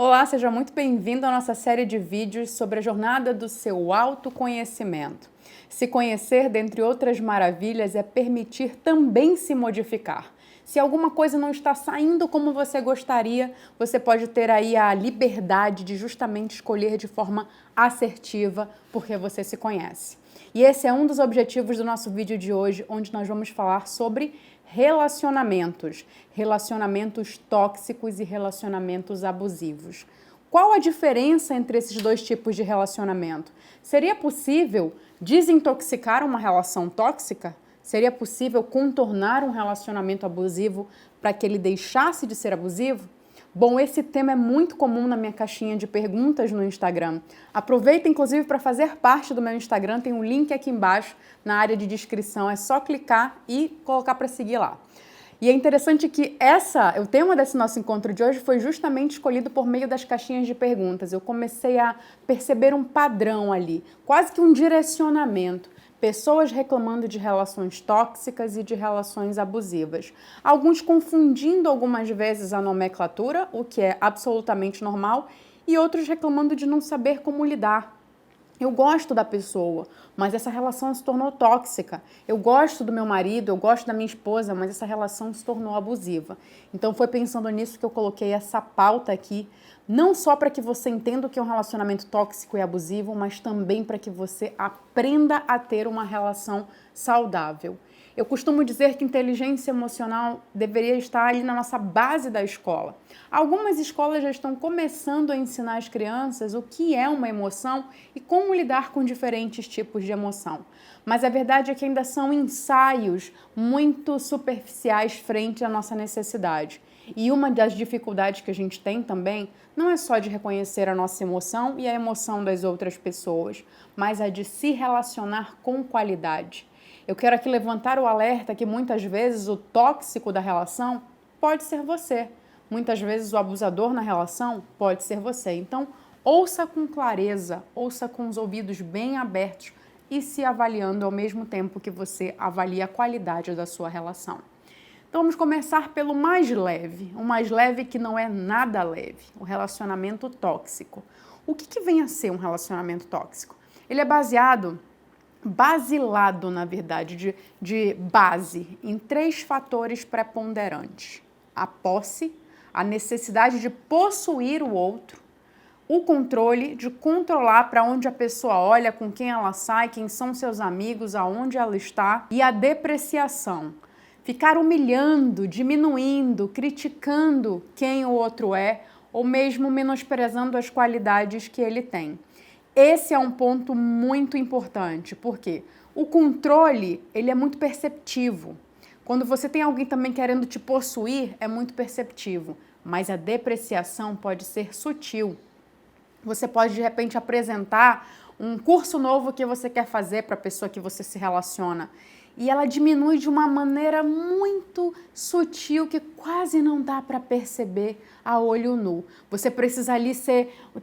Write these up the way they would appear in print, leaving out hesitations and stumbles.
Olá, seja muito bem-vindo à nossa série de vídeos sobre a jornada do seu autoconhecimento. Se conhecer, dentre outras maravilhas, é permitir também se modificar. Se alguma coisa não está saindo como você gostaria, você pode ter aí a liberdade de justamente escolher de forma assertiva, porque você se conhece. E esse é um dos objetivos do nosso vídeo de hoje, onde nós vamos falar sobre relacionamentos tóxicos e relacionamentos abusivos. Qual a diferença entre esses dois tipos de relacionamento? Seria possível desintoxicar uma relação tóxica? Seria possível contornar um relacionamento abusivo para que ele deixasse de ser abusivo? Bom, esse tema é muito comum na minha caixinha de perguntas no Instagram. Aproveita, inclusive, para fazer parte do meu Instagram, tem um link aqui embaixo na área de descrição, é só clicar e colocar para seguir lá. E é interessante que o tema desse nosso encontro de hoje foi justamente escolhido por meio das caixinhas de perguntas. Eu comecei a perceber um padrão ali, quase que um direcionamento. Pessoas reclamando de relações tóxicas e de relações abusivas. Alguns confundindo algumas vezes a nomenclatura, o que é absolutamente normal, e outros reclamando de não saber como lidar. Eu gosto da pessoa, mas essa relação se tornou tóxica. Eu gosto do meu marido, eu gosto da minha esposa, mas essa relação se tornou abusiva. Então foi pensando nisso que eu coloquei essa pauta aqui, não só para que você entenda o que é um relacionamento tóxico e abusivo, mas também para que você aprenda a ter uma relação saudável. Eu costumo dizer que inteligência emocional deveria estar ali na nossa base da escola. Algumas escolas já estão começando a ensinar as crianças o que é uma emoção e como lidar com diferentes tipos de emoção. Mas a verdade é que ainda são ensaios muito superficiais frente à nossa necessidade. E uma das dificuldades que a gente tem também não é só de reconhecer a nossa emoção e a emoção das outras pessoas, mas a de se relacionar com qualidade. Eu quero aqui levantar o alerta que muitas vezes o tóxico da relação pode ser você. Muitas vezes o abusador na relação pode ser você. Então, ouça com clareza, ouça com os ouvidos bem abertos e se avaliando ao mesmo tempo que você avalia a qualidade da sua relação. Então, vamos começar pelo mais leve, o mais leve que não é nada leve, o relacionamento tóxico. O que vem a ser um relacionamento tóxico? Ele é basilado, na verdade, de base, em 3 fatores preponderantes: a posse, a necessidade de possuir o outro, o controle, de controlar para onde a pessoa olha, com quem ela sai, quem são seus amigos, aonde ela está, e a depreciação, ficar humilhando, diminuindo, criticando quem o outro é, ou mesmo menosprezando as qualidades que ele tem. Esse é um ponto muito importante, porque o controle, ele é muito perceptivo. Quando você tem alguém também querendo te possuir, é muito perceptivo, mas a depreciação pode ser sutil. Você pode, de repente, apresentar um curso novo que você quer fazer para a pessoa que você se relaciona, e ela diminui de uma maneira muito sutil que quase não dá para perceber a olho nu. Você precisa ali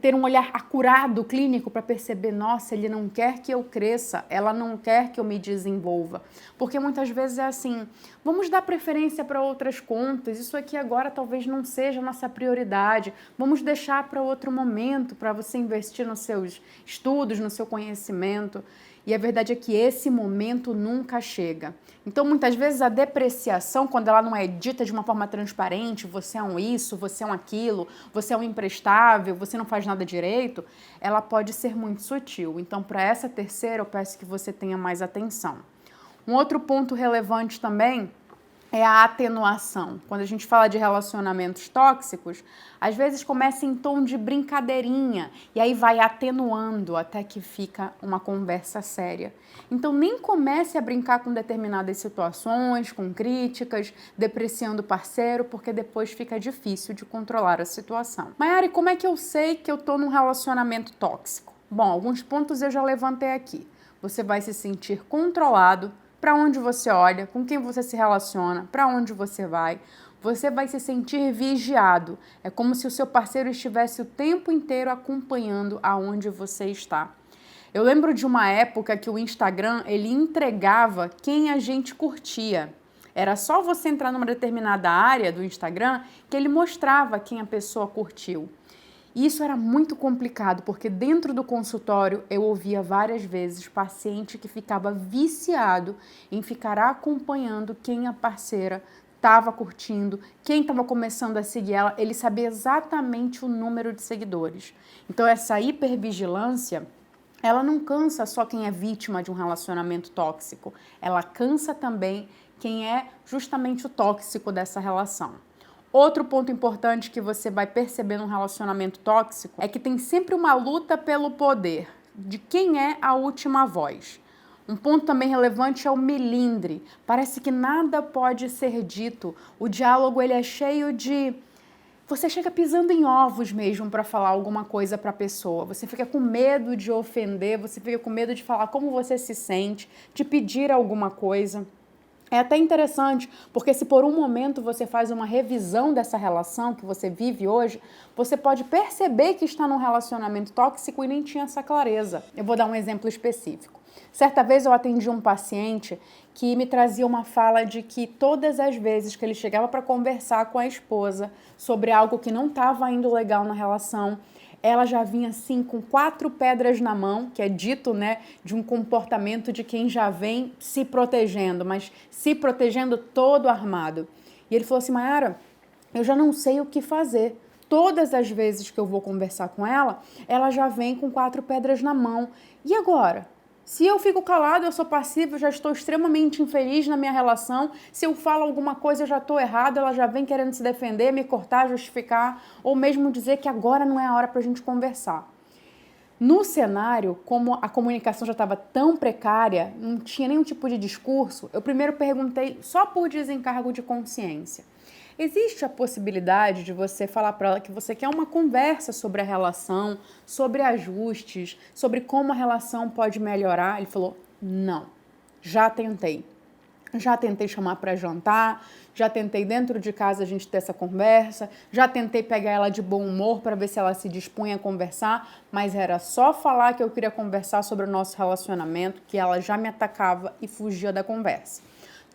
ter um olhar acurado, clínico, para perceber, nossa, ele não quer que eu cresça, ela não quer que eu me desenvolva. Porque muitas vezes é assim, vamos dar preferência para outras contas, isso aqui agora talvez não seja a nossa prioridade, vamos deixar para outro momento, para você investir nos seus estudos, no seu conhecimento. E a verdade é que esse momento nunca chega. Então, muitas vezes, a depreciação, quando ela não é dita de uma forma transparente, você é um isso, você é um aquilo, você é um imprestável, você não faz nada direito, ela pode ser muito sutil. Então, para essa terceira, eu peço que você tenha mais atenção. Um outro ponto relevante também é a atenuação. Quando a gente fala de relacionamentos tóxicos, às vezes começa em tom de brincadeirinha e aí vai atenuando até que fica uma conversa séria. Então nem comece a brincar com determinadas situações, com críticas, depreciando o parceiro, porque depois fica difícil de controlar a situação. Maiara, como é que eu sei que eu estou num relacionamento tóxico? Bom, alguns pontos eu já levantei aqui. Você vai se sentir controlado, para onde você olha, com quem você se relaciona, para onde você vai se sentir vigiado. É como se o seu parceiro estivesse o tempo inteiro acompanhando aonde você está. Eu lembro de uma época que o Instagram, ele entregava quem a gente curtia. Era só você entrar numa determinada área do Instagram que ele mostrava quem a pessoa curtiu. E isso era muito complicado, porque dentro do consultório eu ouvia várias vezes paciente que ficava viciado em ficar acompanhando quem a parceira estava curtindo, quem estava começando a seguir ela, ele sabia exatamente o número de seguidores. Então essa hipervigilância, ela não cansa só quem é vítima de um relacionamento tóxico, ela cansa também quem é justamente o tóxico dessa relação. Outro ponto importante que você vai perceber num relacionamento tóxico é que tem sempre uma luta pelo poder, de quem é a última voz. Um ponto também relevante é o melindre. Parece que nada pode ser dito. O diálogo ele é cheio de... Você chega pisando em ovos mesmo para falar alguma coisa para a pessoa. Você fica com medo de ofender, você fica com medo de falar como você se sente, de pedir alguma coisa. É até interessante, porque se por um momento você faz uma revisão dessa relação que você vive hoje, você pode perceber que está num relacionamento tóxico e nem tinha essa clareza. Eu vou dar um exemplo específico. Certa vez eu atendi um paciente que me trazia uma fala de que todas as vezes que ele chegava para conversar com a esposa sobre algo que não estava indo legal na relação, ela já vinha assim com 4 pedras na mão, que é dito, né, de um comportamento de quem já vem se protegendo, mas se protegendo todo armado. E ele falou assim, Mayara, eu já não sei o que fazer. Todas as vezes que eu vou conversar com ela, ela já vem com 4 pedras na mão. E agora? Se eu fico calado, eu sou passivo, eu já estou extremamente infeliz na minha relação. Se eu falo alguma coisa, eu já estou errado, ela já vem querendo se defender, me cortar, justificar, ou mesmo dizer que agora não é a hora para a gente conversar. No cenário, como a comunicação já estava tão precária, não tinha nenhum tipo de discurso, eu primeiro perguntei só por desencargo de consciência. Existe a possibilidade de você falar para ela que você quer uma conversa sobre a relação, sobre ajustes, sobre como a relação pode melhorar? Ele falou, não, já tentei. Já tentei chamar para jantar, já tentei dentro de casa a gente ter essa conversa, já tentei pegar ela de bom humor para ver se ela se dispunha a conversar, mas era só falar que eu queria conversar sobre o nosso relacionamento, que ela já me atacava e fugia da conversa.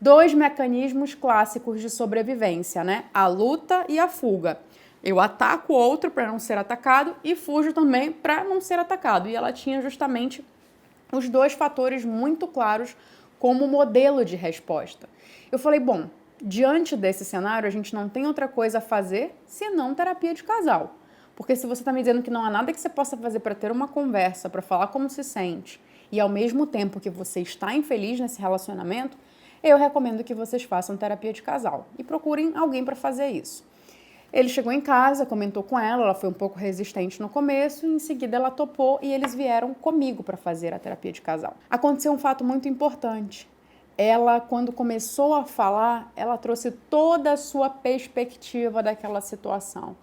2 mecanismos clássicos de sobrevivência, né? A luta e a fuga. Eu ataco o outro para não ser atacado e fujo também para não ser atacado. E ela tinha justamente os 2 fatores muito claros como modelo de resposta. Eu falei, bom, diante desse cenário, a gente não tem outra coisa a fazer senão terapia de casal. Porque se você está me dizendo que não há nada que você possa fazer para ter uma conversa, para falar como se sente, e ao mesmo tempo que você está infeliz nesse relacionamento, eu recomendo que vocês façam terapia de casal e procurem alguém para fazer isso. Ele chegou em casa, comentou com ela foi um pouco resistente no começo, em seguida ela topou e eles vieram comigo para fazer a terapia de casal. Aconteceu um fato muito importante. Ela, quando começou a falar, ela trouxe toda a sua perspectiva daquela situação,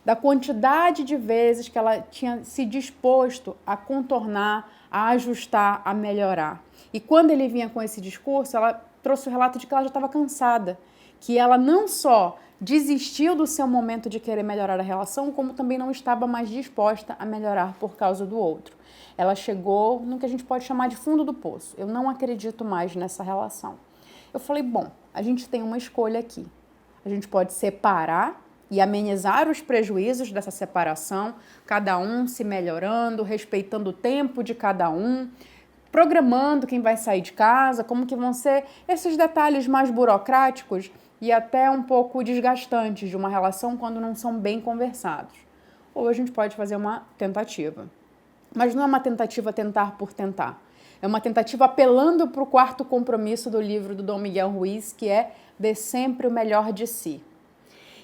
da quantidade de vezes que ela tinha se disposto a contornar, a ajustar, a melhorar. E quando ele vinha com esse discurso, ela trouxe o relato de que ela já estava cansada, que ela não só desistiu do seu momento de querer melhorar a relação, como também não estava mais disposta a melhorar por causa do outro. Ela chegou no que a gente pode chamar de fundo do poço. Eu não acredito mais nessa relação. Eu falei, bom, a gente tem uma escolha aqui. A gente pode separar e amenizar os prejuízos dessa separação, cada um se melhorando, respeitando o tempo de cada um, programando quem vai sair de casa, como que vão ser esses detalhes mais burocráticos e até um pouco desgastantes de uma relação quando não são bem conversados. Ou a gente pode fazer uma tentativa. Mas não é uma tentativa tentar por tentar. É uma tentativa apelando para o 4º compromisso do livro do Dom Miguel Ruiz, que é dê sempre o melhor de si.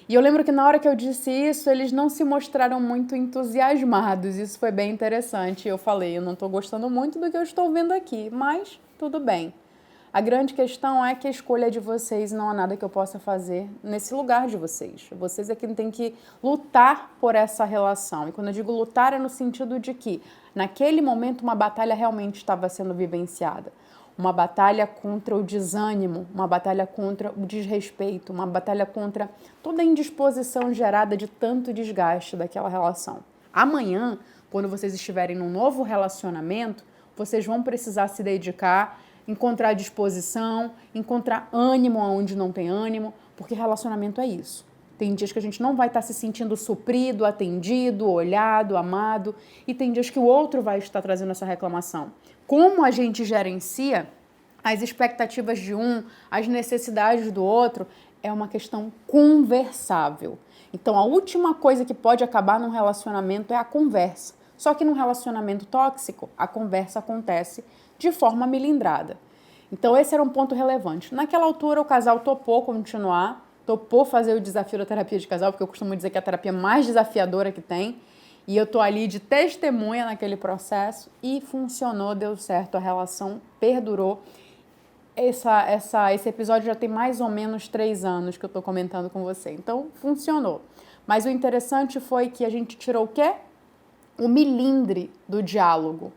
E eu lembro que na hora que eu disse isso, eles não se mostraram muito entusiasmados. Isso foi bem interessante. Eu falei, eu não estou gostando muito do que eu estou vendo aqui, mas tudo bem. A grande questão é que a escolha é de vocês, não há nada que eu possa fazer nesse lugar de vocês. Vocês é quem tem que lutar por essa relação. E quando eu digo lutar é no sentido de que, naquele momento, uma batalha realmente estava sendo vivenciada. Uma batalha contra o desânimo, uma batalha contra o desrespeito, uma batalha contra toda a indisposição gerada de tanto desgaste daquela relação. Amanhã, quando vocês estiverem num novo relacionamento, vocês vão precisar se dedicar, encontrar disposição, encontrar ânimo onde não tem ânimo, porque relacionamento é isso. Tem dias que a gente não vai estar se sentindo suprido, atendido, olhado, amado, e tem dias que o outro vai estar trazendo essa reclamação. Como a gente gerencia as expectativas de um, as necessidades do outro, é uma questão conversável. Então, a última coisa que pode acabar num relacionamento é a conversa. Só que num relacionamento tóxico, a conversa acontece de forma melindrada. Então, esse era um ponto relevante. Naquela altura, o casal topou continuar, topou fazer o desafio da terapia de casal, porque eu costumo dizer que é a terapia mais desafiadora que tem. E eu tô ali de testemunha naquele processo e funcionou, deu certo, a relação perdurou. Esse episódio já tem mais ou menos 3 anos que eu tô comentando com você. Então, funcionou. Mas o interessante foi que a gente tirou o quê? O milindre do diálogo.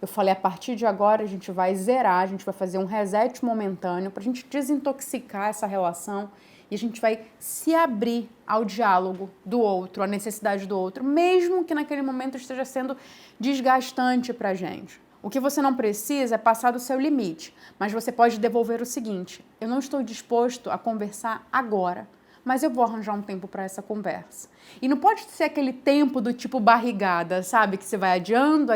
Eu falei, a partir de agora a gente vai zerar, a gente vai fazer um reset momentâneo para a gente desintoxicar essa relação e a gente vai se abrir ao diálogo do outro, à necessidade do outro, mesmo que naquele momento esteja sendo desgastante para a gente. O que você não precisa é passar do seu limite, mas você pode devolver o seguinte: eu não estou disposto a conversar agora, mas eu vou arranjar um tempo para essa conversa. E não pode ser aquele tempo do tipo barrigada, sabe? Que você vai adiando,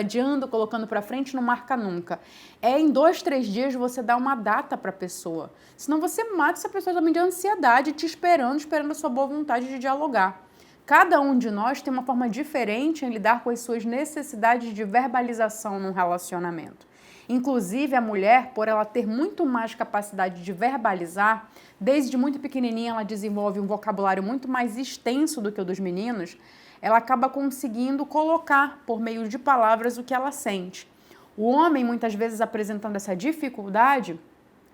colocando para frente e não marca nunca. É em 2, 3 dias você dá uma data para a pessoa. Senão você mata essa pessoa também de ansiedade, te esperando a sua boa vontade de dialogar. Cada um de nós tem uma forma diferente em lidar com as suas necessidades de verbalização num relacionamento. Inclusive, a mulher, por ela ter muito mais capacidade de verbalizar, desde muito pequenininha ela desenvolve um vocabulário muito mais extenso do que o dos meninos, ela acaba conseguindo colocar, por meio de palavras, o que ela sente. O homem, muitas vezes, apresentando essa dificuldade,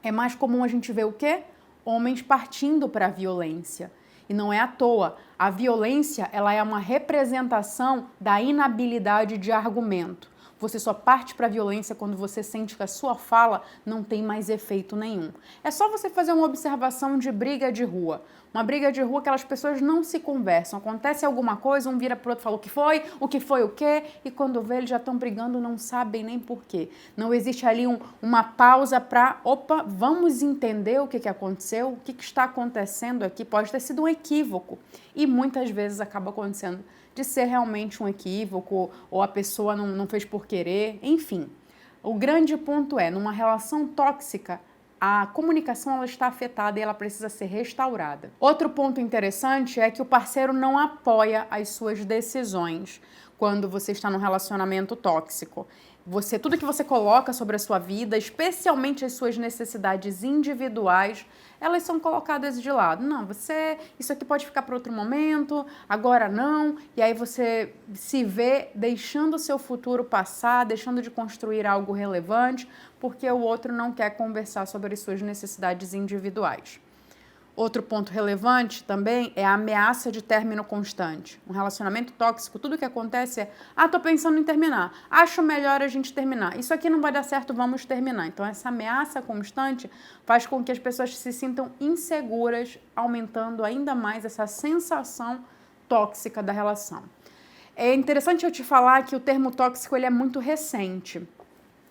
é mais comum a gente ver o quê? Homens partindo para a violência. E não é à toa. A violência, ela é uma representação da inabilidade de argumento. Você só parte para a violência quando você sente que a sua fala não tem mais efeito nenhum. É só você fazer uma observação de briga de rua. Uma briga de rua, aquelas pessoas não se conversam. Acontece alguma coisa, um vira pro outro e fala o que foi o quê, e quando vê eles já estão brigando, não sabem nem por quê. Não existe ali uma pausa para, vamos entender o que aconteceu, o que está acontecendo aqui. Pode ter sido um equívoco e muitas vezes acaba acontecendo de ser realmente um equívoco ou a pessoa não fez por querer, enfim. O grande ponto é, numa relação tóxica, a comunicação ela está afetada e ela precisa ser restaurada. Outro ponto interessante é que o parceiro não apoia as suas decisões quando você está num relacionamento tóxico. Tudo que você coloca sobre a sua vida, especialmente as suas necessidades individuais, elas são colocadas de lado. Não, isso aqui pode ficar para outro momento, agora não. E aí você se vê deixando o seu futuro passar, deixando de construir algo relevante, porque o outro não quer conversar sobre as suas necessidades individuais. Outro ponto relevante também é a ameaça de término constante. Um relacionamento tóxico, tudo que acontece é, tô pensando em terminar, acho melhor a gente terminar, isso aqui não vai dar certo, vamos terminar. Então essa ameaça constante faz com que as pessoas se sintam inseguras, aumentando ainda mais essa sensação tóxica da relação. É interessante eu te falar que o termo tóxico ele é muito recente.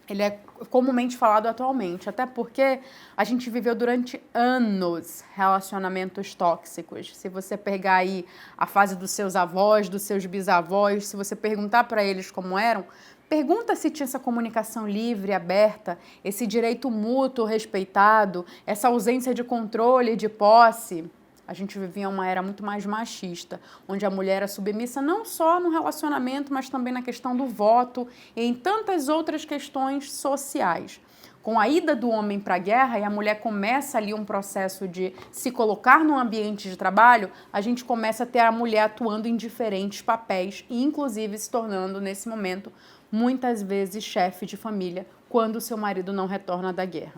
Ele é comumente falado atualmente, até porque a gente viveu durante anos relacionamentos tóxicos. Se você pegar aí a fase dos seus avós, dos seus bisavós, se você perguntar para eles como eram, pergunta se tinha essa comunicação livre, aberta, esse direito mútuo respeitado, essa ausência de controle, de posse. A gente vivia uma era muito mais machista, onde a mulher era submissa não só no relacionamento, mas também na questão do voto e em tantas outras questões sociais. Com a ida do homem para a guerra e a mulher começa ali um processo de se colocar no ambiente de trabalho, a gente começa a ter a mulher atuando em diferentes papéis e inclusive se tornando, nesse momento, muitas vezes chefe de família, quando o seu marido não retorna da guerra.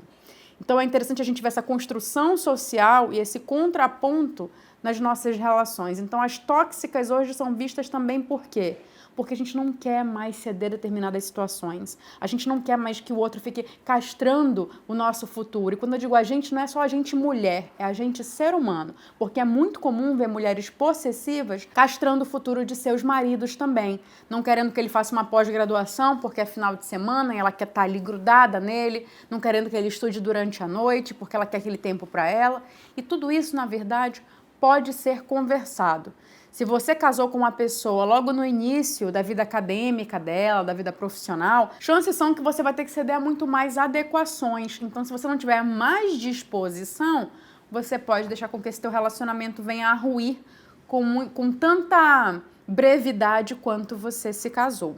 Então é interessante a gente ver essa construção social e esse contraponto nas nossas relações. Então as tóxicas hoje são vistas também por quê? Porque a gente não quer mais ceder determinadas situações. A gente não quer mais que o outro fique castrando o nosso futuro. E quando eu digo a gente, não é só a gente mulher, é a gente ser humano. Porque é muito comum ver mulheres possessivas castrando o futuro de seus maridos também. Não querendo que ele faça uma pós-graduação, porque é final de semana e ela quer estar ali grudada nele. Não querendo que ele estude durante a noite, porque ela quer aquele tempo para ela. E tudo isso, na verdade, pode ser conversado. Se você casou com uma pessoa logo no início da vida acadêmica dela, da vida profissional, chances são que você vai ter que ceder a muito mais adequações. Então, se você não tiver mais disposição, você pode deixar com que esse teu relacionamento venha a ruir com tanta brevidade quanto você se casou.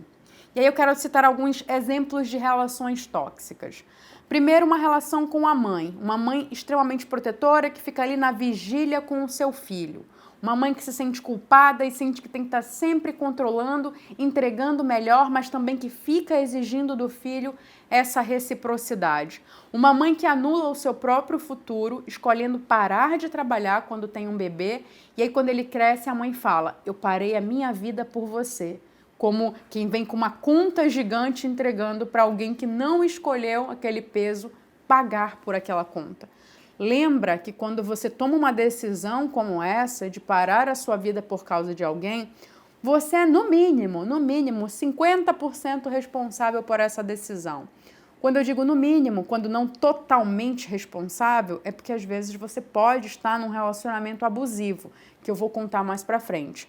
E aí eu quero citar alguns exemplos de relações tóxicas. Primeiro, uma relação com a mãe. Uma mãe extremamente protetora que fica ali na vigília com o seu filho. Uma mãe que se sente culpada e sente que tem que estar sempre controlando, entregando melhor, mas também que fica exigindo do filho essa reciprocidade. Uma mãe que anula o seu próprio futuro, escolhendo parar de trabalhar quando tem um bebê, e aí quando ele cresce a mãe fala, eu parei a minha vida por você. Como quem vem com uma conta gigante entregando para alguém que não escolheu aquele peso pagar por aquela conta. Lembra que quando você toma uma decisão como essa, de parar a sua vida por causa de alguém, você é no mínimo 50% responsável por essa decisão. Quando eu digo no mínimo, quando não totalmente responsável, é porque às vezes você pode estar num relacionamento abusivo, que eu vou contar mais pra frente,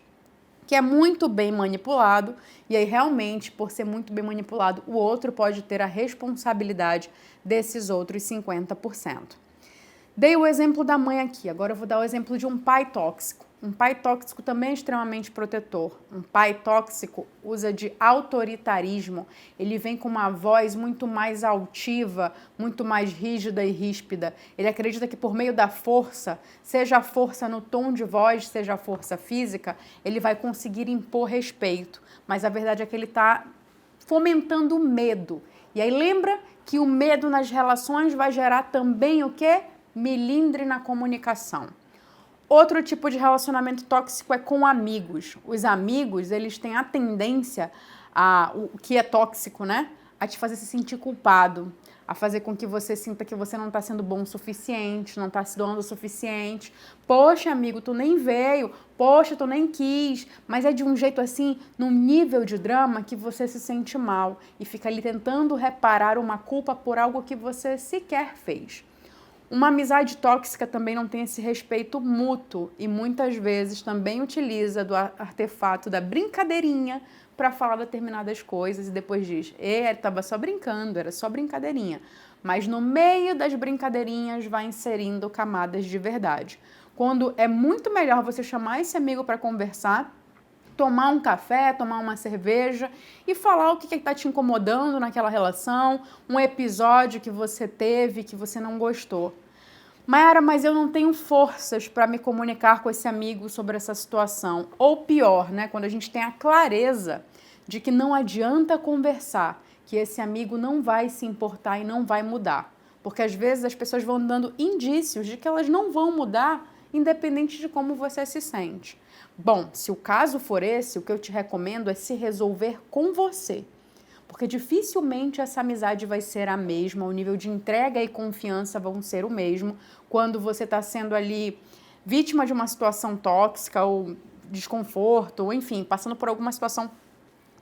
que é muito bem manipulado, e aí realmente, por ser muito bem manipulado, o outro pode ter a responsabilidade desses outros 50%. Dei o exemplo da mãe aqui, agora eu vou dar o exemplo de um pai tóxico. Um pai tóxico também é extremamente protetor. Um pai tóxico usa de autoritarismo, ele vem com uma voz muito mais altiva, muito mais rígida e ríspida. Ele acredita que por meio da força, seja a força no tom de voz, seja a força física, ele vai conseguir impor respeito. Mas a verdade é que ele está fomentando o medo. E aí lembra que o medo nas relações vai gerar também o quê? Melindre na comunicação. Outro tipo de relacionamento tóxico é com amigos. Os amigos, eles têm a tendência o que é tóxico, né? A te fazer se sentir culpado, a fazer com que você sinta que você não está sendo bom o suficiente, não está se doando o suficiente. Poxa, amigo, tu nem veio. Poxa, tu nem quis. Mas é de um jeito assim, num nível de drama que você se sente mal e fica ali tentando reparar uma culpa por algo que você sequer fez. Uma amizade tóxica também não tem esse respeito mútuo e muitas vezes também utiliza do artefato da brincadeirinha para falar determinadas coisas e depois diz, estava só brincando, era só brincadeirinha. Mas no meio das brincadeirinhas vai inserindo camadas de verdade. Quando é muito melhor você chamar esse amigo para conversar, tomar um café, tomar uma cerveja e falar o que está te incomodando naquela relação, um episódio que você teve que você não gostou. Mayara, mas eu não tenho forças para me comunicar com esse amigo sobre essa situação. Ou pior, né, quando a gente tem a clareza de que não adianta conversar, que esse amigo não vai se importar e não vai mudar. Porque às vezes as pessoas vão dando indícios de que elas não vão mudar, independente de como você se sente. Bom, se o caso for esse, o que eu te recomendo é se resolver com você. Porque dificilmente essa amizade vai ser a mesma, o nível de entrega e confiança vão ser o mesmo quando você está sendo ali vítima de uma situação tóxica ou desconforto, ou enfim, passando por alguma situação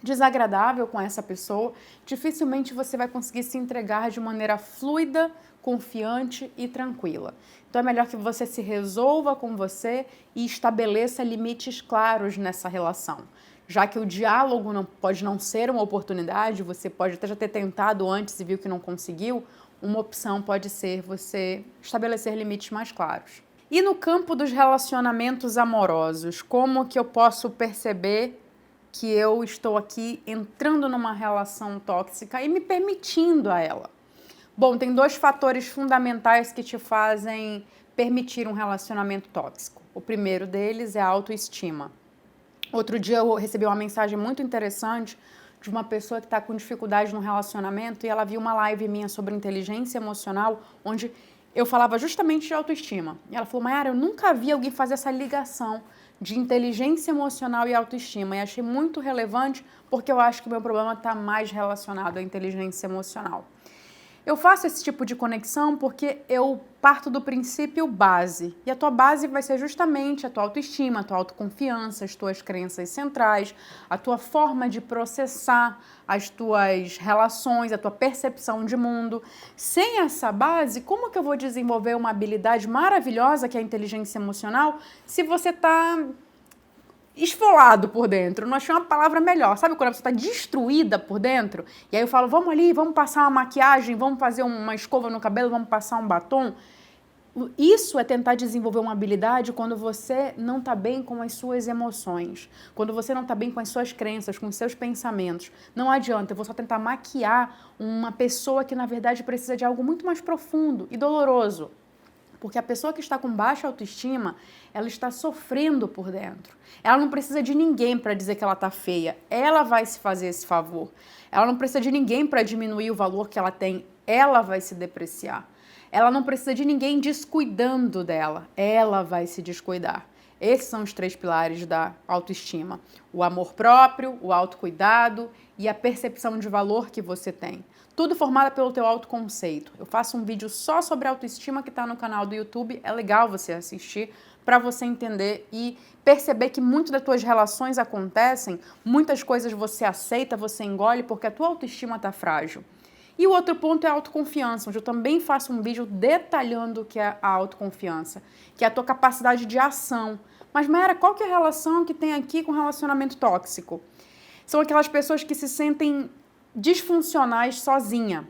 desagradável com essa pessoa, dificilmente você vai conseguir se entregar de maneira fluida, confiante e tranquila. Então é melhor que você se resolva com você e estabeleça limites claros nessa relação. Já que o diálogo pode não ser uma oportunidade, você pode até já ter tentado antes e viu que não conseguiu, uma opção pode ser você estabelecer limites mais claros. E no campo dos relacionamentos amorosos, como que eu posso perceber que eu estou aqui entrando numa relação tóxica e me permitindo a ela? Bom, tem dois fatores fundamentais que te fazem permitir um relacionamento tóxico. O primeiro deles é a autoestima. Outro dia eu recebi uma mensagem muito interessante de uma pessoa que está com dificuldade no relacionamento e ela viu uma live minha sobre inteligência emocional, onde eu falava justamente de autoestima. E ela falou, Mayara, eu nunca vi alguém fazer essa ligação de inteligência emocional e autoestima. E achei muito relevante porque eu acho que o meu problema está mais relacionado à inteligência emocional. Eu faço esse tipo de conexão porque eu parto do princípio base. E a tua base vai ser justamente a tua autoestima, a tua autoconfiança, as tuas crenças centrais, a tua forma de processar as tuas relações, a tua percepção de mundo. Sem essa base, como que eu vou desenvolver uma habilidade maravilhosa que é a inteligência emocional se você está esfolado por dentro? Não achei uma palavra melhor. Sabe quando a pessoa está destruída por dentro? E aí eu falo, vamos ali, vamos passar uma maquiagem, vamos fazer uma escova no cabelo, vamos passar um batom. Isso é tentar desenvolver uma habilidade quando você não está bem com as suas emoções, quando você não está bem com as suas crenças, com os seus pensamentos. Não adianta, eu vou só tentar maquiar uma pessoa que, na verdade, precisa de algo muito mais profundo e doloroso. Porque a pessoa que está com baixa autoestima, ela está sofrendo por dentro. Ela não precisa de ninguém para dizer que ela está feia. Ela vai se fazer esse favor. Ela não precisa de ninguém para diminuir o valor que ela tem. Ela vai se depreciar. Ela não precisa de ninguém descuidando dela. Ela vai se descuidar. Esses são os 3 pilares da autoestima: o amor próprio, o autocuidado e a percepção de valor que você tem. Tudo formado pelo teu autoconceito. Eu faço um vídeo só sobre autoestima que está no canal do YouTube. É legal você assistir para você entender e perceber que muitas das tuas relações acontecem, muitas coisas você aceita, você engole porque a tua autoestima está frágil. E o outro ponto é a autoconfiança, onde eu também faço um vídeo detalhando o que é a autoconfiança, que é a tua capacidade de ação. Mas, Mayara, qual que é a relação que tem aqui com relacionamento tóxico? São aquelas pessoas que se sentem disfuncionais sozinha.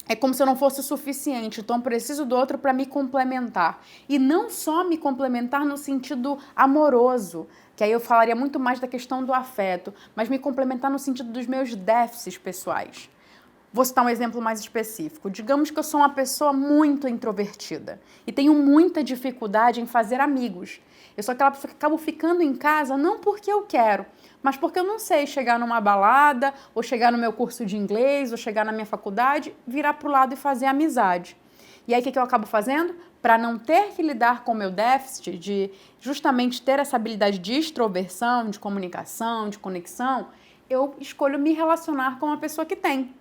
É como se eu não fosse o suficiente, então eu preciso do outro para me complementar. E não só me complementar no sentido amoroso, que aí eu falaria muito mais da questão do afeto, mas me complementar no sentido dos meus déficits pessoais. Vou citar um exemplo mais específico. Digamos que eu sou uma pessoa muito introvertida e tenho muita dificuldade em fazer amigos. Eu sou aquela pessoa que acabo ficando em casa não porque eu quero, mas porque eu não sei chegar numa balada, ou chegar no meu curso de inglês, ou chegar na minha faculdade, virar pro lado e fazer amizade. E aí o que eu acabo fazendo? Para não ter que lidar com o meu déficit de justamente ter essa habilidade de extroversão, de comunicação, de conexão, eu escolho me relacionar com uma pessoa que tem.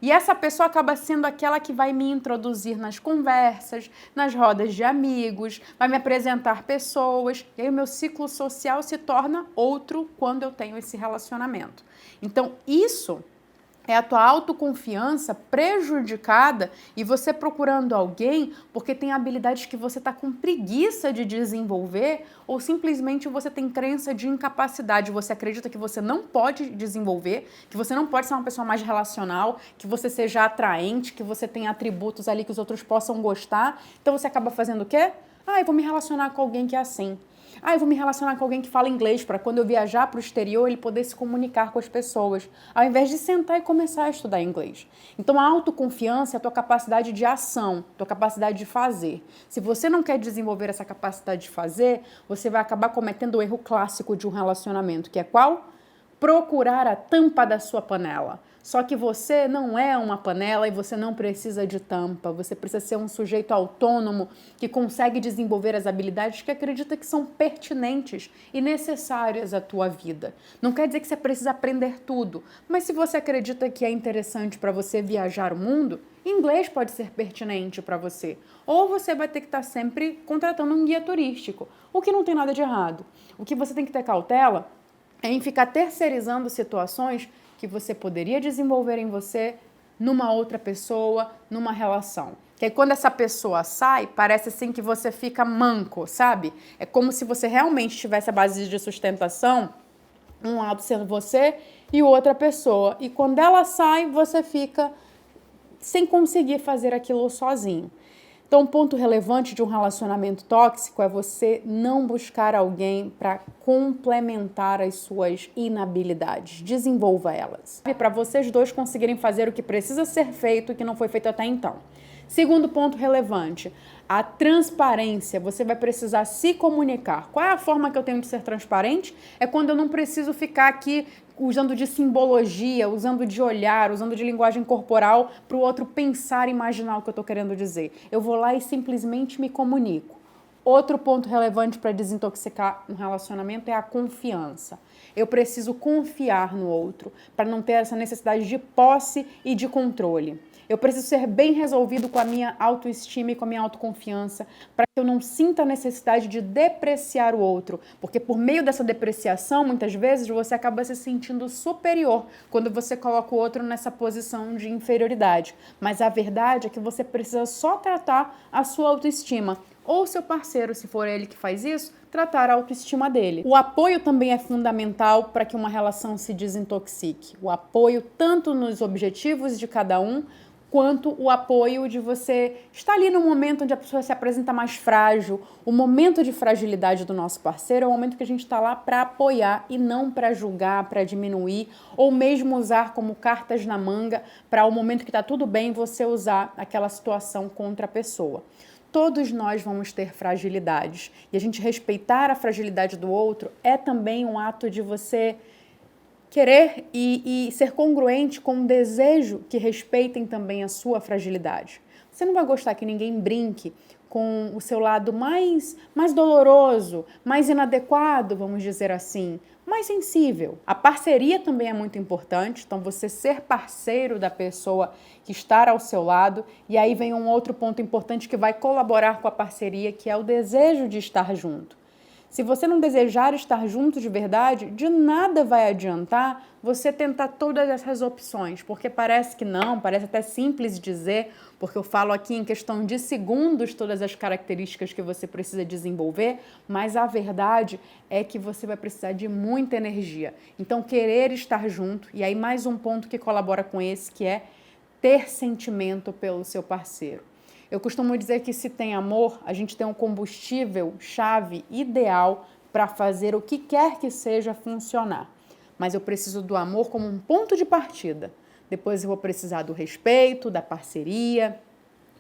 E essa pessoa acaba sendo aquela que vai me introduzir nas conversas, nas rodas de amigos, vai me apresentar pessoas, e aí o meu ciclo social se torna outro quando eu tenho esse relacionamento. Então, isso é a tua autoconfiança prejudicada e você procurando alguém porque tem habilidades que você está com preguiça de desenvolver ou simplesmente você tem crença de incapacidade. Você acredita que você não pode desenvolver, que você não pode ser uma pessoa mais relacional, que você seja atraente, que você tenha atributos ali que os outros possam gostar. Então você acaba fazendo o quê? Eu vou me relacionar com alguém que é assim. Eu vou me relacionar com alguém que fala inglês para quando eu viajar para o exterior ele poder se comunicar com as pessoas, ao invés de sentar e começar a estudar inglês. Então a autoconfiança é a tua capacidade de ação, tua capacidade de fazer. Se você não quer desenvolver essa capacidade de fazer, você vai acabar cometendo o erro clássico de um relacionamento, que é qual? Procurar a tampa da sua panela. Só que você não é uma panela e você não precisa de tampa. Você precisa ser um sujeito autônomo que consegue desenvolver as habilidades que acredita que são pertinentes e necessárias à tua vida. Não quer dizer que você precisa aprender tudo, mas se você acredita que é interessante para você viajar o mundo, inglês pode ser pertinente para você. Ou você vai ter que estar sempre contratando um guia turístico, o que não tem nada de errado. O que você tem que ter cautela é em ficar terceirizando situações que você poderia desenvolver em você numa outra pessoa, numa relação. Que aí quando essa pessoa sai, parece assim que você fica manco, sabe? É como se você realmente tivesse a base de sustentação, um lado sendo você e outra pessoa. E quando ela sai, você fica sem conseguir fazer aquilo sozinho. Então, um ponto relevante de um relacionamento tóxico é você não buscar alguém para complementar as suas inabilidades. Desenvolva elas. Para vocês dois conseguirem fazer o que precisa ser feito e que não foi feito até então. Segundo ponto relevante, a transparência. Você vai precisar se comunicar. Qual é a forma que eu tenho de ser transparente? É quando eu não preciso ficar aqui usando de simbologia, usando de olhar, usando de linguagem corporal para o outro pensar e imaginar o que eu estou querendo dizer. Eu vou lá e simplesmente me comunico. Outro ponto relevante para desintoxicar um relacionamento é a confiança. Eu preciso confiar no outro para não ter essa necessidade de posse e de controle. Eu preciso ser bem resolvido com a minha autoestima e com a minha autoconfiança para que eu não sinta a necessidade de depreciar o outro. Porque por meio dessa depreciação, muitas vezes, você acaba se sentindo superior quando você coloca o outro nessa posição de inferioridade. Mas a verdade é que você precisa só tratar a sua autoestima. Ou seu parceiro, se for ele que faz isso, tratar a autoestima dele. O apoio também é fundamental para que uma relação se desintoxique. O apoio tanto nos objetivos de cada um, quanto o apoio de você estar ali no momento onde a pessoa se apresenta mais frágil. O momento de fragilidade do nosso parceiro é o momento que a gente está lá para apoiar e não para julgar, para diminuir, ou mesmo usar como cartas na manga para o momento que está tudo bem você usar aquela situação contra a pessoa. Todos nós vamos ter fragilidades e a gente respeitar a fragilidade do outro é também um ato de você querer e ser congruente com um desejo que respeitem também a sua fragilidade. Você não vai gostar que ninguém brinque com o seu lado mais doloroso, mais inadequado, vamos dizer assim, mais sensível. A parceria também é muito importante, então você ser parceiro da pessoa que está ao seu lado, e aí vem um outro ponto importante que vai colaborar com a parceria, que é o desejo de estar junto. Se você não desejar estar junto de verdade, de nada vai adiantar você tentar todas essas opções, porque parece que não, parece até simples dizer, porque eu falo aqui em questão de segundos todas as características que você precisa desenvolver, mas a verdade é que você vai precisar de muita energia. Então, querer estar junto, e aí mais um ponto que colabora com esse, que é ter sentimento pelo seu parceiro. Eu costumo dizer que se tem amor, a gente tem um combustível chave ideal para fazer o que quer que seja funcionar. Mas eu preciso do amor como um ponto de partida. Depois eu vou precisar do respeito, da parceria,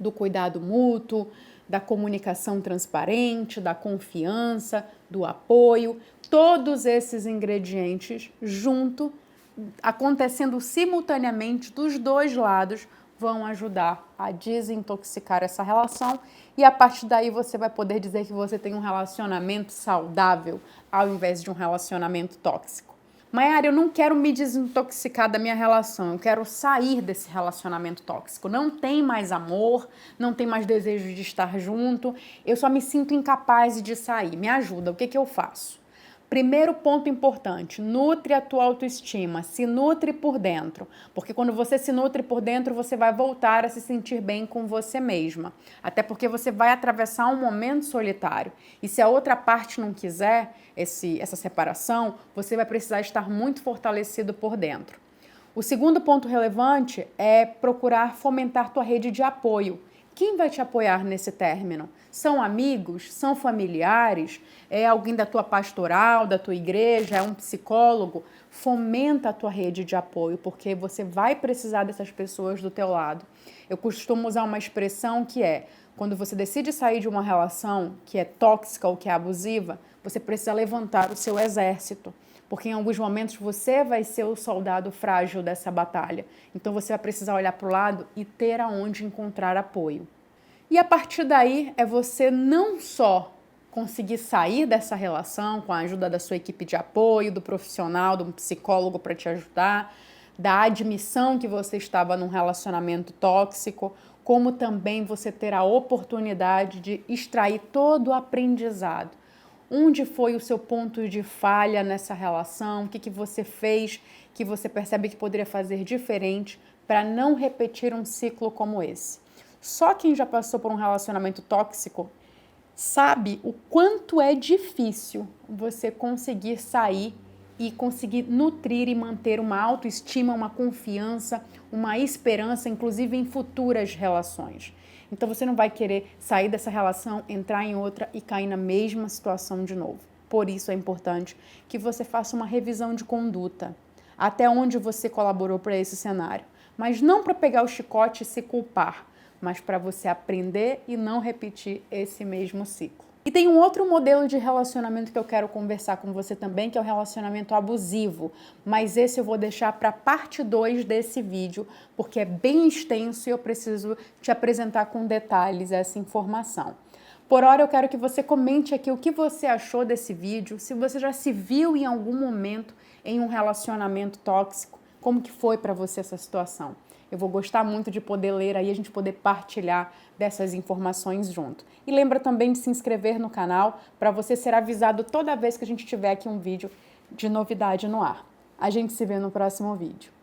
do cuidado mútuo, da comunicação transparente, da confiança, do apoio. Todos esses ingredientes junto, acontecendo simultaneamente dos dois lados, vão ajudar a desintoxicar essa relação e a partir daí você vai poder dizer que você tem um relacionamento saudável ao invés de um relacionamento tóxico. Maiara, eu não quero me desintoxicar da minha relação, eu quero sair desse relacionamento tóxico. Não tem mais amor, não tem mais desejo de estar junto, eu só me sinto incapaz de sair. Me ajuda, o que eu faço? Primeiro ponto importante, nutre a tua autoestima, se nutre por dentro, porque quando você se nutre por dentro, você vai voltar a se sentir bem com você mesma, até porque você vai atravessar um momento solitário, e se a outra parte não quiser essa separação, você vai precisar estar muito fortalecido por dentro. O segundo ponto relevante é procurar fomentar tua rede de apoio. Quem vai te apoiar nesse término? São amigos? São familiares? É alguém da tua pastoral, da tua igreja? É um psicólogo? Fomenta a tua rede de apoio, porque você vai precisar dessas pessoas do teu lado. Eu costumo usar uma expressão que é, quando você decide sair de uma relação que é tóxica ou que é abusiva, você precisa levantar o seu exército. Porque em alguns momentos você vai ser o soldado frágil dessa batalha. Então você vai precisar olhar para o lado e ter aonde encontrar apoio. E a partir daí é você não só conseguir sair dessa relação com a ajuda da sua equipe de apoio, do profissional, de um psicólogo para te ajudar, da admissão que você estava num relacionamento tóxico, como também você ter a oportunidade de extrair todo o aprendizado. Onde foi o seu ponto de falha nessa relação? O que você fez que você percebe que poderia fazer diferente para não repetir um ciclo como esse? Só quem já passou por um relacionamento tóxico sabe o quanto é difícil você conseguir sair e conseguir nutrir e manter uma autoestima, uma confiança, uma esperança, inclusive em futuras relações. Então você não vai querer sair dessa relação, entrar em outra e cair na mesma situação de novo. Por isso é importante que você faça uma revisão de conduta, até onde você colaborou para esse cenário. Mas não para pegar o chicote e se culpar, mas para você aprender e não repetir esse mesmo ciclo. E tem um outro modelo de relacionamento que eu quero conversar com você também, que é o relacionamento abusivo. Mas esse eu vou deixar para parte 2 desse vídeo, porque é bem extenso e eu preciso te apresentar com detalhes essa informação. Por hora eu quero que você comente aqui o que você achou desse vídeo, se você já se viu em algum momento em um relacionamento tóxico, como que foi para você essa situação. Eu vou gostar muito de poder ler aí, a gente poder partilhar dessas informações junto. E lembra também de se inscrever no canal para você ser avisado toda vez que a gente tiver aqui um vídeo de novidade no ar. A gente se vê no próximo vídeo.